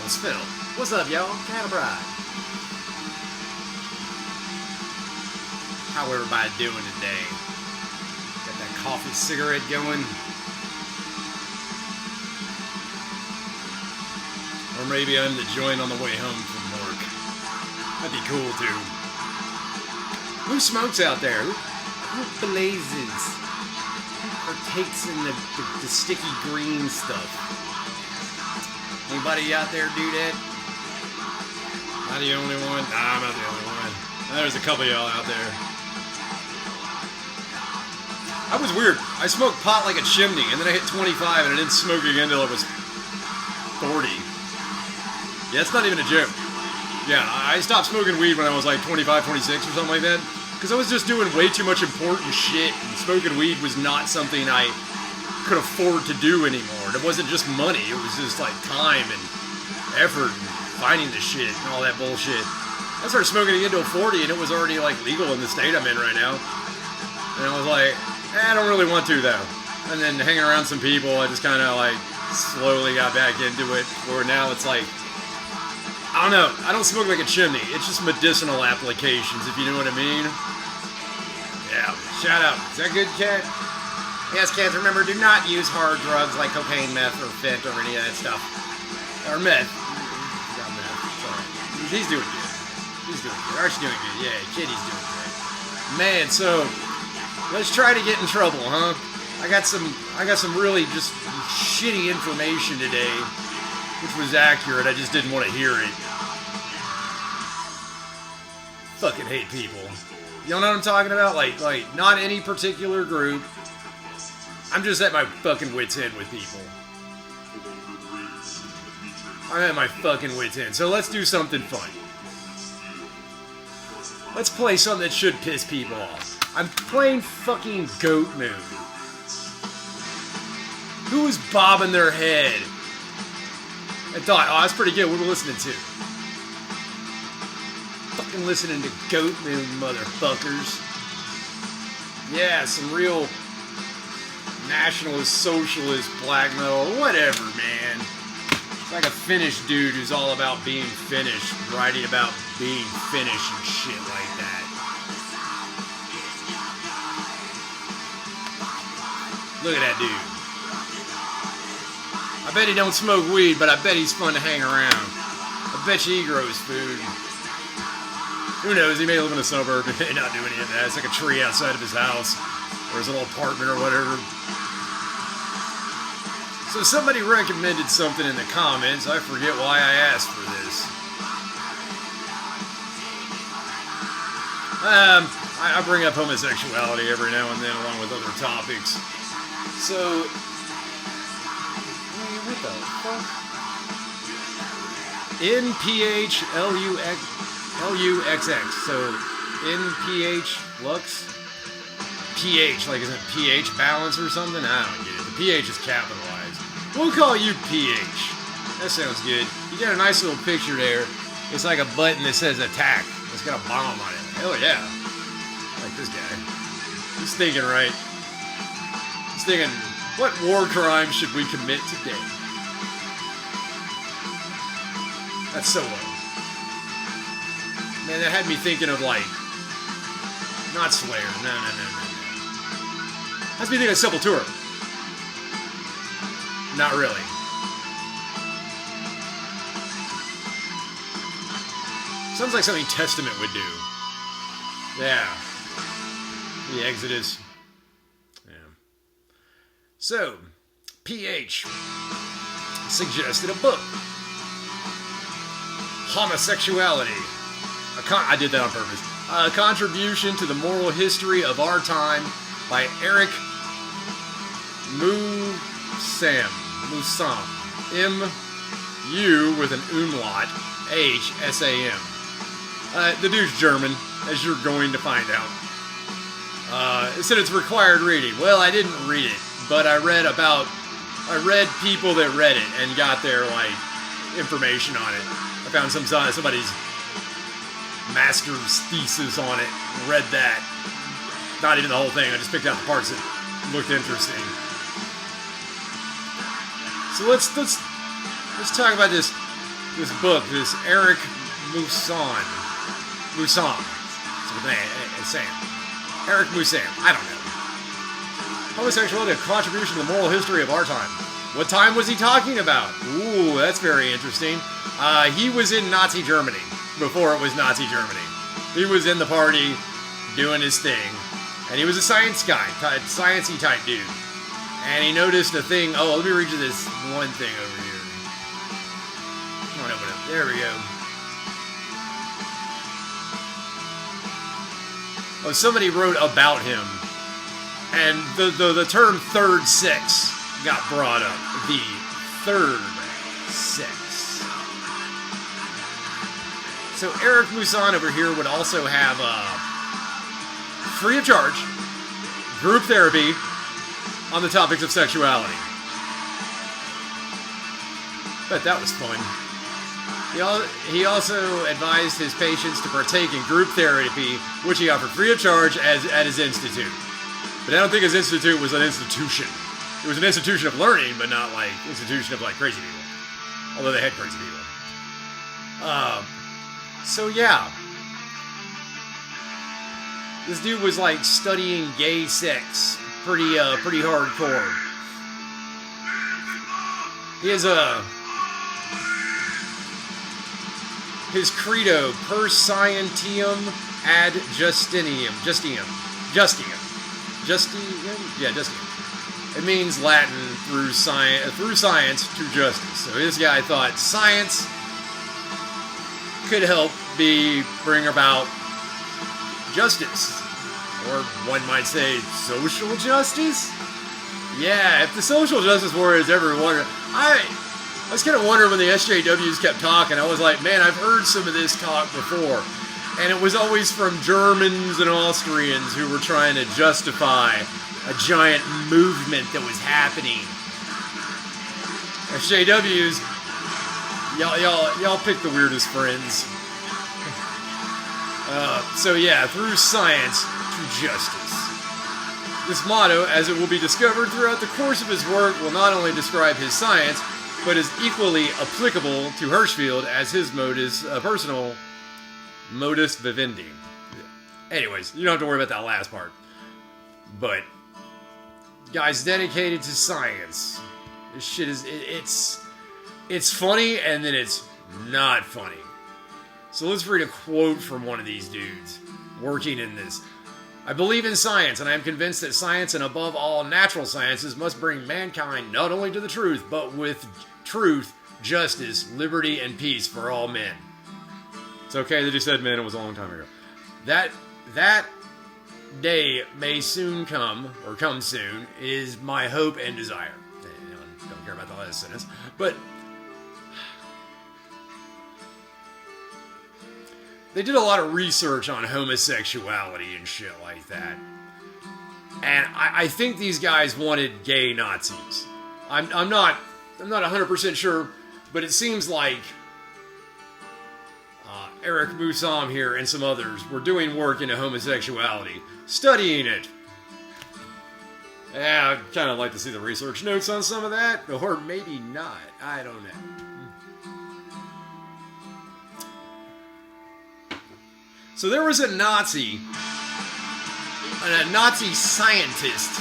It's Phil. What's up, y'all? Cattle Bride. How everybody doing today? Got that coffee cigarette going? Or maybe I'm the joint on the way home from work. That'd be cool, too. Who smokes out there? Who blazes? Who partakes in the sticky green stuff? Anybody out there do that? Not the only one? Nah, I'm not the only one. There's a couple of y'all out there. I was weird. I smoked pot like a chimney, and then I hit 25, and I didn't smoke again until I was 40. Yeah, that's not even a joke. Yeah, I stopped smoking weed when I was like 25, 26 or something like that, because I was just doing way too much important shit, and smoking weed was not something I could afford to do anymore. It wasn't just money, it was just like time and effort and finding the shit and all that bullshit. I started smoking again until 40, and it was already like legal in the state I'm in right now. And I was like, I don't really want to though. And then hanging around some people, I just kind of like slowly got back into it, where now it's like, I don't know, I don't smoke like a chimney. It's just medicinal applications, if you know what I mean. Yeah, shout out. Is that good, Cat? Yes, kids, remember, do not use hard drugs like cocaine, meth, or fent, or any of that stuff. Or meth. Got meth. Sorry. He's doing good. He's doing good. Archie's doing good. Yeah, Kitty's doing good. Man, so let's try to get in trouble, huh? I got some really just shitty information today, which was accurate. I just didn't want to hear it. Fucking hate people. You know what I'm talking about? Like not any particular group. I'm just at my fucking wit's end with people. I'm at my fucking wit's end. So let's do something fun. Let's play something that should piss people off. I'm playing fucking Goat Moon. Who is bobbing their head? I thought, oh, that's pretty good. What are we listening to? Fucking listening to Goat Moon, motherfuckers. Yeah, some real nationalist, socialist, black metal, whatever, man. It's like a Finnish dude who's all about being Finnish, writing about being Finnish and shit like that. Look at that dude. I bet he don't smoke weed, but I bet he's fun to hang around. I bet you he grows food. Who knows, he may live in a suburb, he may not do any of that. It's like a tree outside of his house, or his little apartment or whatever. So somebody recommended something in the comments. I forget why I asked for this. I bring up homosexuality every now and then along with other topics. So, what the fuck? NPHLUXX. So, NPH Lux? PH, like isn't it pH balance or something? I don't get it. The PH is capitalized. We'll call you PH. That sounds good. You got a nice little picture there. It's like a button that says attack. It's got a bomb on it. Hell yeah. I like this guy. He's thinking right. He's thinking, what war crime should we commit today? That's so low. Man, that had me thinking of like, not Slayer. No. Has me thinking of Sepultura. Not really. Sounds like something Testament would do. Yeah. The Exodus. Yeah. So, PH suggested a book. Homosexuality. I did that on purpose. A contribution to the moral history of our time by Eric Musam. M-U with an umlaut. H-S-A-M. The dude's German, as you're going to find out. It said it's required reading. Well, I didn't read it, but I read people that read it and got their, like, information on it. I found somebody's master's thesis on it, read that. Not even the whole thing, I just picked out the parts that looked interesting. So let's talk about this this book, this Eric Mousson. That's what it's saying. Eric Mousson. I don't know. Homosexuality, a contribution to the moral history of our time. What time was he talking about? Ooh, that's very interesting. He was in Nazi Germany before it was Nazi Germany. He was in the party doing his thing. And he was a science guy, sciencey type dude. And he noticed a thing. Oh, let me read you this one thing over here. Come on, open it. There we go. Oh, somebody wrote about him. And the term third sex got brought up. The third sex. So Eric Mousson over here would also have free of charge group therapy on the topics of sexuality. Bet that was fun. He also advised his patients to partake in group therapy, which he offered free of charge at his institute. But I don't think his institute was an institution. It was an institution of learning, but not like institution of like crazy people. Although they had crazy people. So yeah. This dude was like studying gay sex pretty hardcore. He has his credo, per scientiam ad Justinium. It means Latin through science to justice. So this guy thought science could help bring about justice, or one might say social justice. Yeah, if the social justice warriors ever wondered, I was kind of wondering when the SJWs kept talking. I was like, man, I've heard some of this talk before. And it was always from Germans and Austrians who were trying to justify a giant movement that was happening. SJWs, y'all pick the weirdest friends. So yeah, through science to justice. This motto, as it will be discovered throughout the course of his work, will not only describe his science, but is equally applicable to Hirschfeld as his personal modus vivendi. Anyways, you don't have to worry about that last part. But guys dedicated to science. This shit is it's funny and then it's not funny. So let's read a quote from one of these dudes working in this. I believe in science, and I am convinced that science, and above all natural sciences, must bring mankind not only to the truth, but with truth, justice, liberty, and peace for all men. It's okay that he said men, it was a long time ago. That day may soon come, or come soon, is my hope and desire. Don't care about the last sentence. But they did a lot of research on homosexuality and shit like that. And I think these guys wanted gay Nazis. I'm not 100% sure, but it seems like Eric Mousson here and some others were doing work into homosexuality, studying it. Yeah, I'd kind of like to see the research notes on some of that, or maybe not. I don't know. So there was a Nazi scientist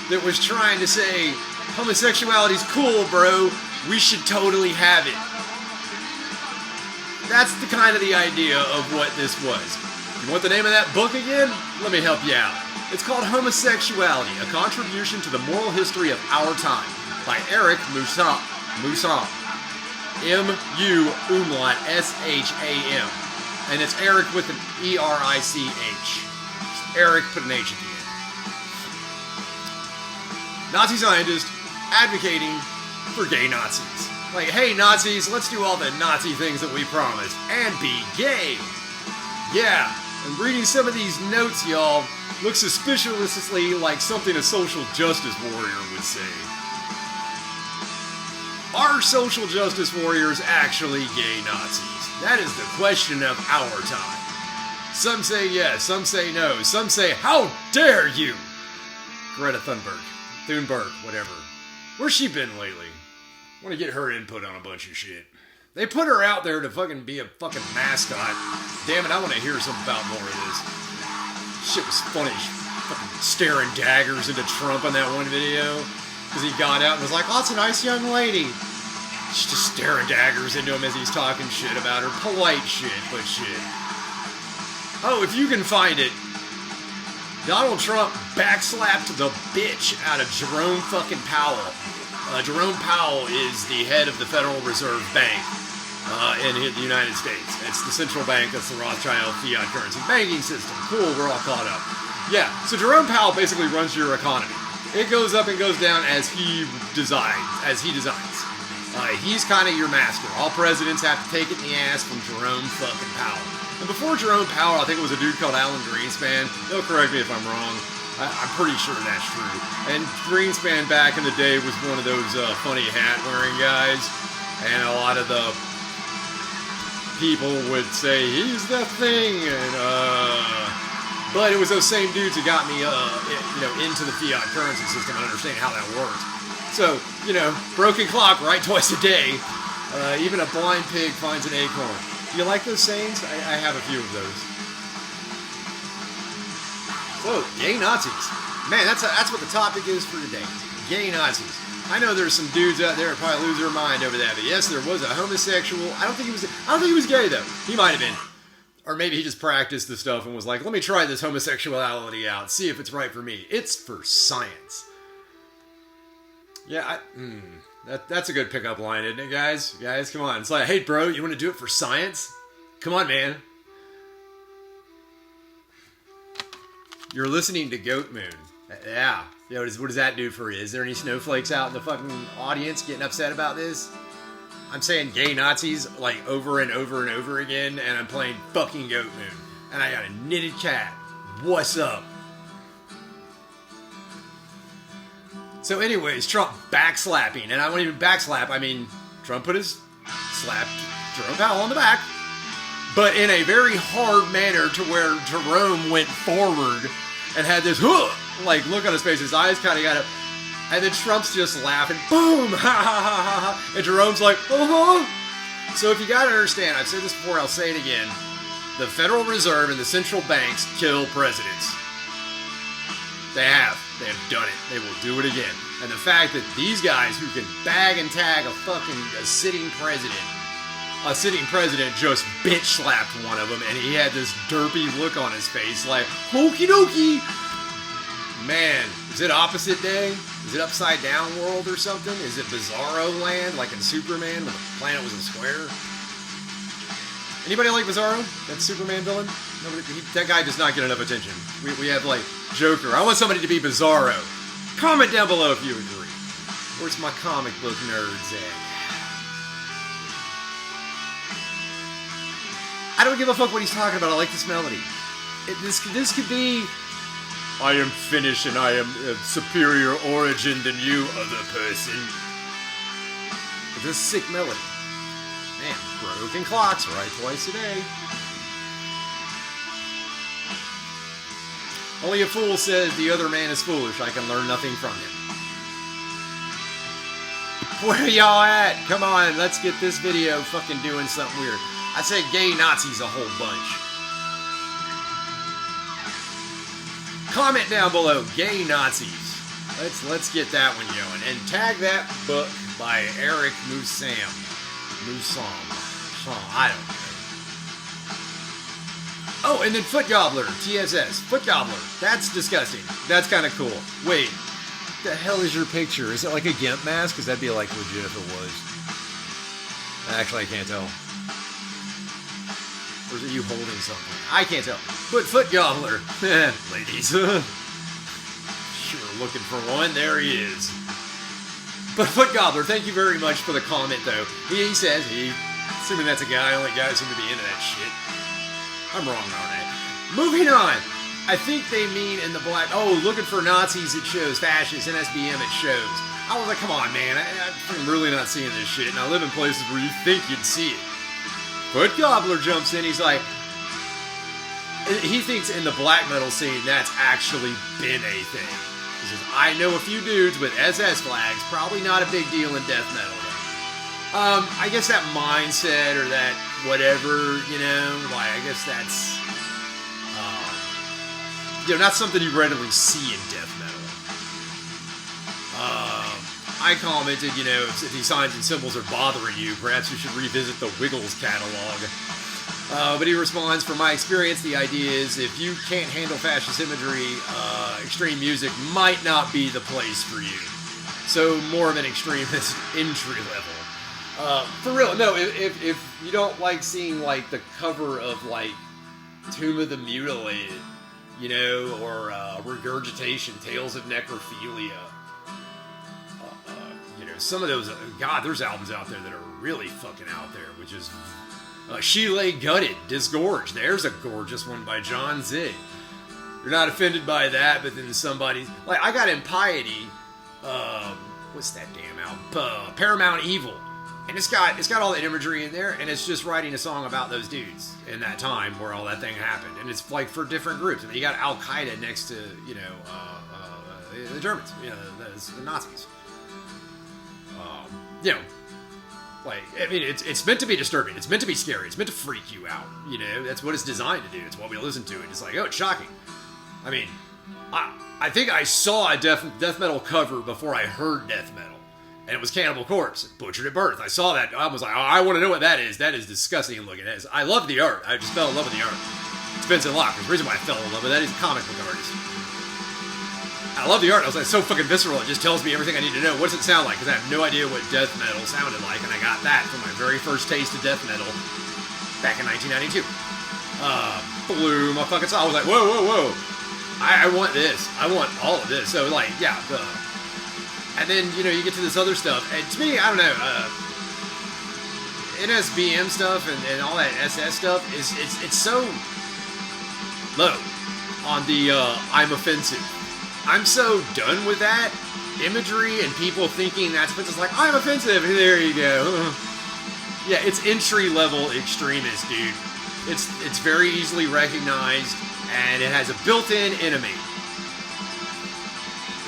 that was trying to say, homosexuality's cool, bro. We should totally have it. That's the kind of the idea of what this was. You want the name of that book again? Let me help you out. It's called Homosexuality, a contribution to the moral history of our time, by Eric Mousson. M-U-S-H-A-M. And it's Eric with an E-R-I-C-H. Eric, put an H at the end. Nazi scientist advocating for gay Nazis. Like, hey Nazis, let's do all the Nazi things that we promised and be gay. Yeah, and reading some of these notes, y'all, looks suspiciously like something a social justice warrior would say. Are social justice warriors actually gay Nazis? That is the question of our time. Some say yes, some say no, some say, how dare you? Greta Thunberg, whatever. Where's she been lately? I want to get her input on a bunch of shit. They put her out there to fucking be a fucking mascot. Damn it, I want to hear something about more of this. Shit was funny. Fucking staring daggers into Trump on that one video. Because he got out and was like, oh, it's a nice young lady. She's just staring daggers into him as he's talking shit about her. Polite shit, but shit. Oh, if you can find it, Donald Trump backslapped the bitch out of Jerome fucking Powell. Jerome Powell is the head of the Federal Reserve Bank in the United States. It's the central bank. That's the Rothschild fiat currency banking system. Cool, we're all caught up. Yeah, so Jerome Powell basically runs your economy. It goes up and goes down as he designs. He's kind of your master. All presidents have to take it in the ass from Jerome fucking Powell. And before Jerome Powell, I think it was a dude called Alan Greenspan. They'll correct me if I'm wrong. I'm pretty sure that's true. And Greenspan back in the day was one of those funny hat-wearing guys. And a lot of the people would say, he's the thing. And, but it was those same dudes who got me, into the fiat currency system and understanding how that worked. So, broken clock, right twice a day. Even a blind pig finds an acorn. Do you like those sayings? I have a few of those. Whoa, gay Nazis. Man, that's what the topic is for today. Gay Nazis. I know there's some dudes out there that probably lose their mind over that, but yes, there was a homosexual. I don't think he was gay though. He might have been. Or maybe he just practiced the stuff and was like, let me try this homosexuality out, see if it's right for me. It's for science. Yeah, that's a good pickup line, isn't it, guys? Guys, come on. It's like, hey, bro, you want to do it for science? Come on, man. You're listening to Goat Moon. Yeah. What does that do for you? Is there any snowflakes out in the fucking audience getting upset about this? I'm saying gay Nazis like over and over and over again, and I'm playing fucking Goat Moon. And I got a knitted cat. What's up? So anyways, Trump backslapping. And I won't even backslap. I mean, Trump slapped Jerome Powell on the back. But in a very hard manner to where Jerome went forward and had this look on his face. His eyes kind of got up. And then Trump's just laughing. Boom! Ha ha ha ha ha. And Jerome's like, So if you gotta understand, I've said this before, I'll say it again. The Federal Reserve and the central banks kill presidents. They have. They have done it. They will do it again. And the fact that these guys who can bag and tag a sitting president just bitch slapped one of them, and he had this derpy look on his face like, hokey dokey. Man, is it opposite day? Is it upside down world or something? Is it Bizarro land like in Superman when the planet was a square? Anybody like Bizarro? That Superman villain? That guy does not get enough attention. We have like Joker. I want somebody to be Bizarro. Comment down below if you agree. Where's my comic book nerds at? I don't give a fuck what he's talking about. I like this melody. This could be, I am finished and I am of superior origin than you, other person. It's a sick melody. Man, broken clocks right twice a day. Only a fool says the other man is foolish. I can learn nothing from him. Where y'all at? Come on, let's get this video fucking doing something weird. I say gay Nazis a whole bunch. Comment down below, gay Nazis. Let's get that one going. And tag that book by Eric Musam. I don't know. Oh, and then Foot Gobbler, TSS. Foot Gobbler. That's disgusting. That's kind of cool. Wait, what the hell is your picture? Is it like a GIMP mask? Because that'd be like legit if it was. Actually, I can't tell. Or is it you holding something? I can't tell. But Foot Gobbler. Ladies. Sure looking for one. There he is. But Foot Gobbler, thank you very much for the comment, though. He says, assuming that's a guy, only guys seem to be into that shit. I'm wrong on that. Moving on. I think they mean in the black, looking for Nazis it shows, fascists, NSBM it shows. I was like, come on, man, I'm really not seeing this shit, and I live in places where you think you'd see it. Foot Gobbler jumps in, he's like, he thinks in the black metal scene that's actually been a thing. He says, I know a few dudes with SS flags, probably not a big deal in death metal. I guess that mindset or that whatever, like I guess that's, not something you readily see in death metal. I commented, if these signs and symbols are bothering you, perhaps you should revisit the Wiggles catalog. But he responds, from my experience, the idea is if you can't handle fascist imagery, extreme music might not be the place for you. So more of an extremist entry level. For real, no, if you don't like seeing like the cover of like Tomb of the Mutilated, or Regurgitation, Tales of Necrophilia, some of those, God, there's albums out there that are really fucking out there, which is She Lay Gutted, Disgorged. There's a gorgeous one by John Zig. You're not offended by that, but then somebody, like, I got Impiety, what's that damn album? Paramount Evil. And it's got all the imagery in there, and it's just writing a song about those dudes in that time where all that thing happened. And it's like for different groups. And you got Al Qaeda next to, the Germans, the Nazis. Like, I mean, it's meant to be disturbing. It's meant to be scary. It's meant to freak you out. That's what it's designed to do. It's what we listen to. And it's like, oh, it's shocking. I mean, I think I saw a death metal cover before I heard death metal. And it was Cannibal Corpse, Butchered at Birth. I saw that. I was like, oh, I want to know what that is. That is disgusting looking. I love the art. I just fell in love with the art. It's Vincent Locke. The reason why I fell in love with that is a comic book artist. I love the art. I was like, it's so fucking visceral. It just tells me everything I need to know. What does it sound like? Because I have no idea what death metal sounded like. And I got that from my very first taste of death metal back in 1992. Blew my fucking soul. I was like, whoa, whoa, whoa. I want this. I want all of this. So, like, yeah, and then, you get to this other stuff. And to me, I don't know, NSBM stuff and all that SS stuff, it's so low on the I'm offensive. I'm so done with that imagery and people thinking that's offensive. It's like, I'm offensive. There you go. Yeah, it's entry-level extremist, dude. It's very easily recognized, and it has a built-in enemy.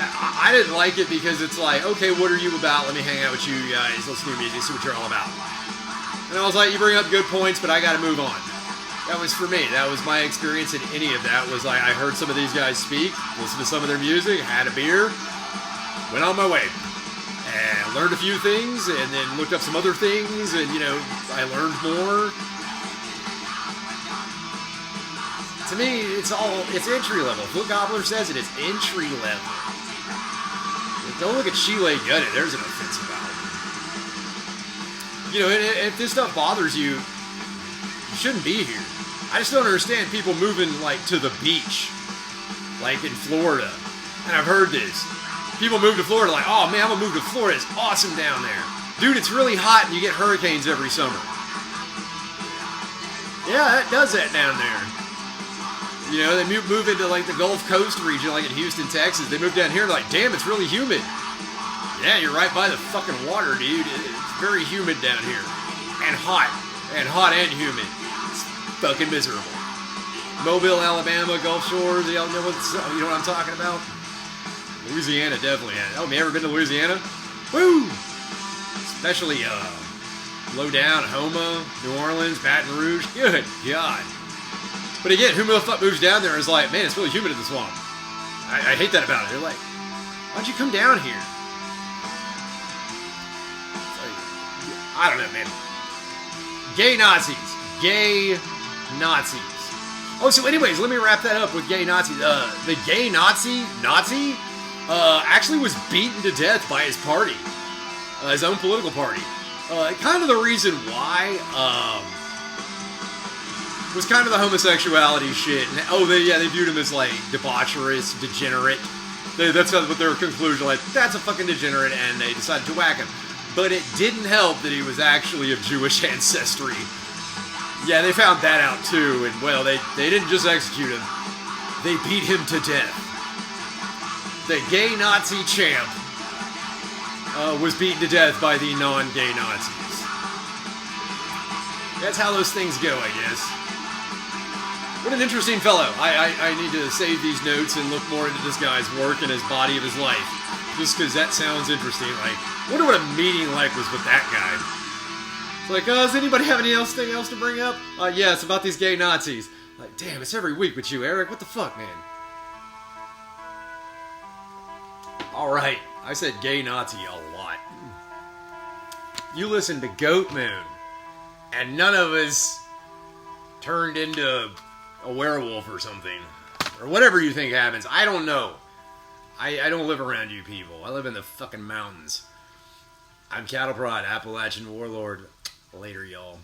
I didn't like it because it's like, okay, what are you about? Let me hang out with you guys, listen to music, see what you're all about. And I was like, you bring up good points, but I gotta move on. That was for me. That was my experience in any of that. Was like, I heard some of these guys speak, listened to some of their music, had a beer, went on my way. And learned a few things, and then looked up some other things, and, I learned more. To me, it's entry level. Phil Gobbler says it, it's entry level. Don't look at She Lay Gutted. There's an offensive album. If this stuff bothers you, you shouldn't be here. I just don't understand people moving, like, to the beach, like in Florida. And I've heard this. People move to Florida like, oh, man, I'm going to move to Florida. It's awesome down there. Dude, it's really hot and you get hurricanes every summer. Yeah, that does that down there. They move into, like, the Gulf Coast region, like in Houston, Texas. They move down here and they're like, damn, it's really humid. Yeah, you're right by the fucking water, dude. It's very humid down here. And hot. And hot and humid. It's fucking miserable. Mobile, Alabama, Gulf Shores, y'all know what I'm talking about? Louisiana definitely had it. Oh, man, ever been to Louisiana? Woo! Especially, low down, Houma, New Orleans, Baton Rouge. Good God. But again, who the fuck moves down there and is like, man, it's really humid in the swamp. I hate that about it. They're like, why'd you come down here? Like, I don't know, man. Gay Nazis. Gay Nazis. Oh, so anyways, let me wrap that up with gay Nazis. The gay Nazi actually was beaten to death by his party. His own political party. Kind of the reason why, was kind of the homosexuality shit. And, they viewed him as, like, debaucherous, degenerate. That's what their conclusion, like, that's a fucking degenerate, and they decided to whack him. But it didn't help that he was actually of Jewish ancestry. Yeah, they found that out, too, and, well, they didn't just execute him. They beat him to death. The gay Nazi champ was beaten to death by the non-gay Nazis. That's how those things go, I guess. What an interesting fellow. I need to save these notes and look more into this guy's work and his body of his life. Just because that sounds interesting. Like, I wonder what a meeting like was with that guy. It's like, does anybody have anything else to bring up? Yeah, it's about these gay Nazis. Like, damn, it's every week with you, Eric. What the fuck, man? Alright, I said gay Nazi a lot. You listened to Goat Moon, and none of us turned into a werewolf or something. Or whatever you think happens. I don't know. I don't live around you people. I live in the fucking mountains. I'm Cattle Prod, Appalachian Warlord. Later, y'all.